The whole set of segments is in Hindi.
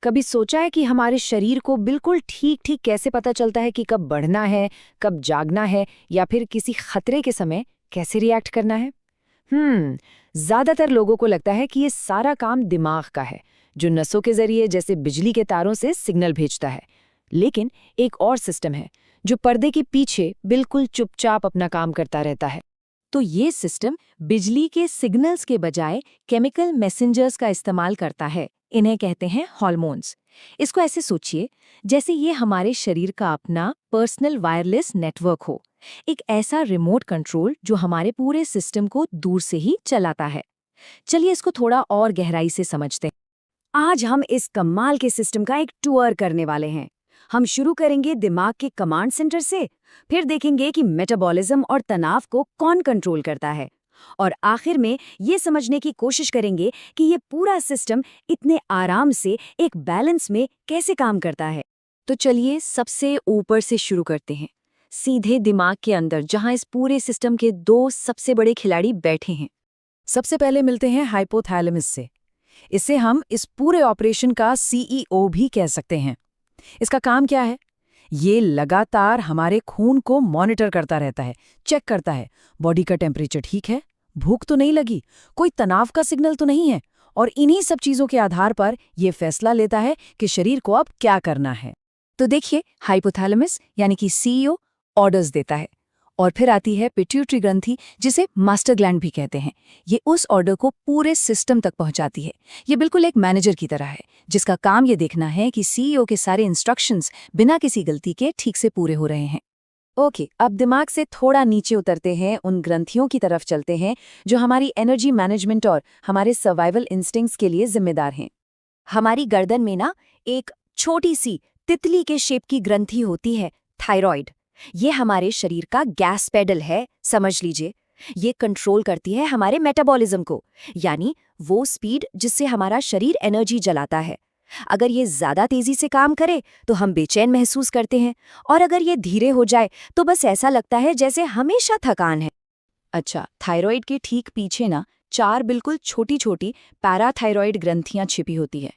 कभी सोचा है कि हमारे शरीर को बिल्कुल ठीक ठीक कैसे पता चलता है कि कब बढ़ना है, कब जागना है या फिर किसी खतरे के समय कैसे रिएक्ट करना है? ज्यादातर लोगों को लगता है कि ये सारा काम दिमाग का है, जो नसों के जरिए जैसे बिजली के तारों से सिग्नल भेजता है। लेकिन एक और सिस्टम है जो पर्दे के पीछे बिल्कुल चुपचाप अपना काम करता रहता है। तो ये सिस्टम बिजली के सिग्नल्स के बजाय केमिकल मैसेंजर्स का इस्तेमाल करता है। इन्हें कहते हैं हार्मोन्स। इसको ऐसे सोचिए जैसे ये हमारे शरीर का अपना पर्सनल वायरलेस नेटवर्क हो, एक ऐसा रिमोट कंट्रोल जो हमारे पूरे सिस्टम को दूर से ही चलाता है। चलिए इसको थोड़ा और गहराई से समझते हैं। आज हम इस कमाल के सिस्टम का एक टूर करने वाले हैं। हम शुरू करेंगे दिमाग के कमांड सेंटर से, फिर देखेंगे कि मेटाबॉलिज्म और तनाव को कौन कंट्रोल करता है, और आखिर में ये समझने की कोशिश करेंगे कि ये पूरा सिस्टम इतने आराम से एक बैलेंस में कैसे काम करता है। तो चलिए सबसे ऊपर से शुरू करते हैं, सीधे दिमाग के अंदर, जहां इस पूरे सिस्टम के दो सबसे बड़े खिलाड़ी बैठे हैं। सबसे पहले मिलते हैं हाइपोथैलेमस से। इसे हम इस पूरे ऑपरेशन का सीईओ भी कह सकते हैं। इसका काम क्या है? ये लगातार हमारे खून को मॉनिटर करता रहता है, चेक करता है बॉडी का टेम्परेचर ठीक है, भूख तो नहीं लगी, कोई तनाव का सिग्नल तो नहीं है, और इन्हीं सब चीजों के आधार पर यह फैसला लेता है कि शरीर को अब क्या करना है। तो देखिए, हाइपोथैलेमस यानी कि सीईओ ऑर्डर्स देता है, और फिर आती है पिट्यूटरी ग्रंथि, जिसे मास्टर ग्लैंड भी कहते हैं। ये उस ऑर्डर को पूरे सिस्टम तक पहुंचाती है। ये बिल्कुल एक मैनेजर की तरह है, जिसका काम ये देखना है कि सीईओ के सारे इंस्ट्रक्शंस बिना किसी गलती के ठीक से पूरे हो रहे हैं। ओके, अब दिमाग से थोड़ा नीचे उतरते हैं, उन ग्रंथियों की तरफ चलते हैं जो हमारी एनर्जी मैनेजमेंट और हमारे सर्वाइवल इंस्टिंक्ट्स के लिए जिम्मेदार हैं। हमारी गर्दन में ना एक छोटी सी तितली के शेप की ग्रंथि होती है, थायराइड। ये हमारे शरीर का गैस पेडल है, समझ लीजिए। ये कंट्रोल करती है हमारे मेटाबॉलिज्म को, यानी वो स्पीड जिससे हमारा शरीर एनर्जी जलाता है। अगर ये ज्यादा तेजी से काम करे तो हम बेचैन महसूस करते हैं, और अगर ये धीरे हो जाए तो बस ऐसा लगता है जैसे हमेशा थकान है। अच्छा, थायराइड के ठीक पीछे ना 4 बिल्कुल छोटी छोटी पैराथायराइड ग्रंथियां छिपी होती है।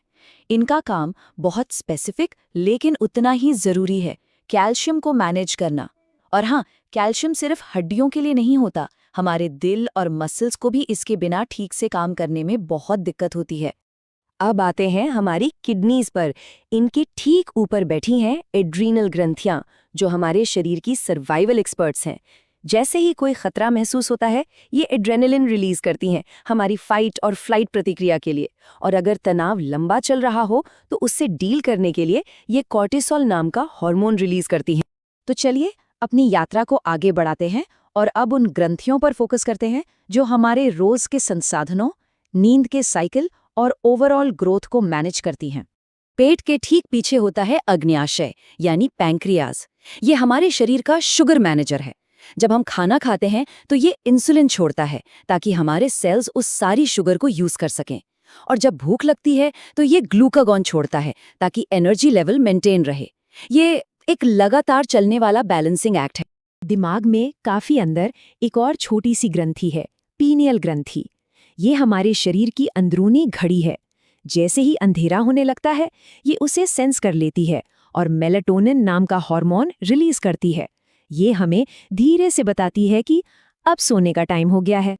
इनका काम बहुत स्पेसिफिक लेकिन उतना ही जरूरी है, कैल्शियम को मैनेज करना। और हाँ, कैल्शियम सिर्फ हड्डियों के लिए नहीं होता, हमारे दिल और मसल्स को भी इसके बिना ठीक से काम करने में बहुत दिक्कत होती है। अब आते हैं हमारी किडनीज पर। इनके ठीक ऊपर बैठी हैं एड्रीनल ग्रंथियां, जो हमारे शरीर की सर्वाइवल एक्सपर्ट्स हैं। जैसे ही कोई खतरा महसूस होता है, ये एड्रेनलिन रिलीज करती हैं हमारी फाइट और फ्लाइट प्रतिक्रिया के लिए, और अगर तनाव लंबा चल रहा हो तो उससे डील करने के लिए ये कॉर्टिसोल नाम का हार्मोन रिलीज करती हैं। तो चलिए अपनी यात्रा को आगे बढ़ाते हैं, और अब उन ग्रंथियों पर फोकस करते हैं जो हमारे रोज के संसाधनों, नींद के साइकिल और ओवरऑल ग्रोथ को मैनेज करती हैं। पेट के ठीक पीछे होता है अग्न्याशय यानी पैंक्रियाज। ये हमारे शरीर का शुगर मैनेजर है। जब हम खाना खाते हैं तो ये इंसुलिन छोड़ता है ताकि हमारे सेल्स उस सारी शुगर को यूज कर सकें, और जब भूख लगती है तो ये ग्लूकागॉन छोड़ता है ताकि एनर्जी लेवल मेंटेन रहे। ये एक लगातार चलने वाला बैलेंसिंग एक्ट है। दिमाग में काफी अंदर एक और छोटी सी ग्रंथि है, पीनियल ग्रंथि। ये हमारे शरीर की अंदरूनी घड़ी है। जैसे ही अंधेरा होने लगता है, ये उसे सेंस कर लेती है और मेलाटोनिन नाम का हार्मोन रिलीज करती है। ये हमें धीरे से बताती है कि अब सोने का टाइम हो गया है।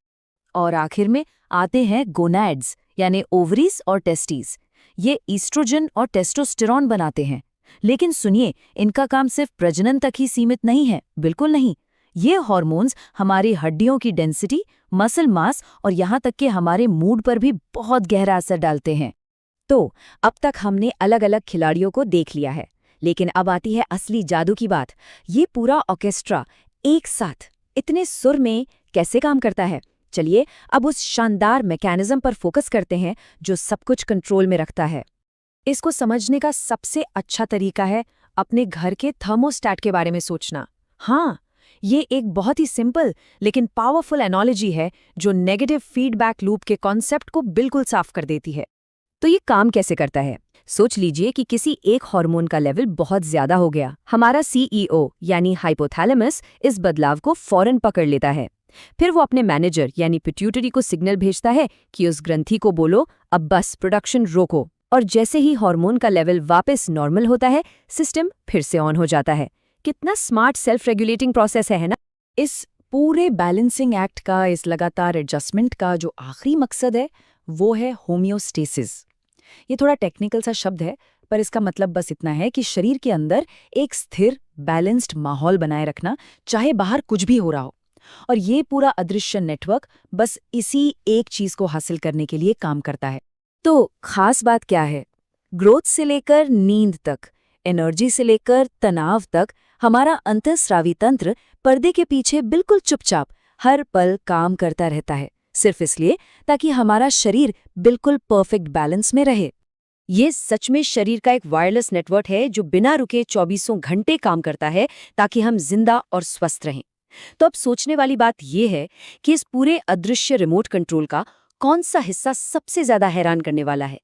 और आखिर में आते हैं गोनैड्स यानी ओवरीज और टेस्टीज। ये ईस्ट्रोजन और टेस्टोस्टेरॉन बनाते हैं। लेकिन सुनिए, इनका काम सिर्फ प्रजनन तक ही सीमित नहीं है, बिल्कुल नहीं। ये हार्मोन्स हमारी हड्डियों की डेंसिटी, मसल मास और यहाँ तक कि हमारे मूड पर भी बहुत गहरा असर डालते हैं। तो अब तक हमने अलग अलग खिलाड़ियों को देख लिया है, लेकिन अब आती है असली जादू की बात। ये पूरा ऑर्केस्ट्रा एक साथ इतने सुर में कैसे काम करता है? चलिए अब उस शानदार मैकेनिज्म पर फोकस करते हैं जो सब कुछ कंट्रोल में रखता है। इसको समझने का सबसे अच्छा तरीका है अपने घर के थर्मोस्टैट के बारे में सोचना। हाँ, ये एक बहुत ही सिंपल लेकिन पावरफुल एनालॉजी है जो नेगेटिव फीडबैक लूप के कॉन्सेप्ट को बिल्कुल साफ कर देती है। तो ये काम कैसे करता है? सोच लीजिए कि किसी एक हार्मोन का लेवल बहुत ज्यादा हो गया। हमारा सीईओ यानी हाइपोथैलेमस इस बदलाव को फौरन पकड़ लेता है। फिर वो अपने मैनेजर यानी पिट्यूटरी को सिग्नल भेजता है कि उस ग्रंथि को बोलो, अब बस प्रोडक्शन रोको। और जैसे ही हार्मोन का लेवल वापस नॉर्मल होता है, सिस्टम फिर से ऑन हो जाता है। कितना स्मार्ट सेल्फ रेगुलेटिंग प्रोसेस है ना? इस पूरे बैलेंसिंग एक्ट का, इस लगातार एडजस्टमेंट का जो आखिरी मकसद है वो है होमियोस्टेसिस। ये थोड़ा टेक्निकल सा शब्द है, पर इसका मतलब बस इतना है कि शरीर के अंदर एक स्थिर बैलेंस्ड माहौल बनाए रखना, चाहे बाहर कुछ भी हो रहा हो। और ये पूरा अदृश्य नेटवर्क बस इसी एक चीज को हासिल करने के लिए काम करता है। तो खास बात क्या है? ग्रोथ से लेकर नींद तक, एनर्जी से लेकर तनाव तक, हमारा अंतःस्रावी तंत्र पर्दे के पीछे बिल्कुल चुपचाप हर पल काम करता रहता है, सिर्फ इसलिए ताकि हमारा शरीर बिल्कुल परफेक्ट बैलेंस में रहे। ये सच में शरीर का एक वायरलेस नेटवर्क है जो बिना रुके 24 घंटे काम करता है ताकि हम जिंदा और स्वस्थ रहें। तो अब सोचने वाली बात यह है कि इस पूरे अदृश्य रिमोट कंट्रोल का कौन सा हिस्सा सबसे ज्यादा हैरान करने वाला है?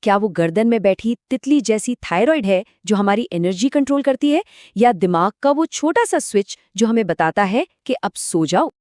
क्या वो गर्दन में बैठी तितली जैसी थायराइड है जो हमारी एनर्जी कंट्रोल करती है, या दिमाग का वो छोटा सा स्विच जो हमें बताता है कि अब सो जाओ?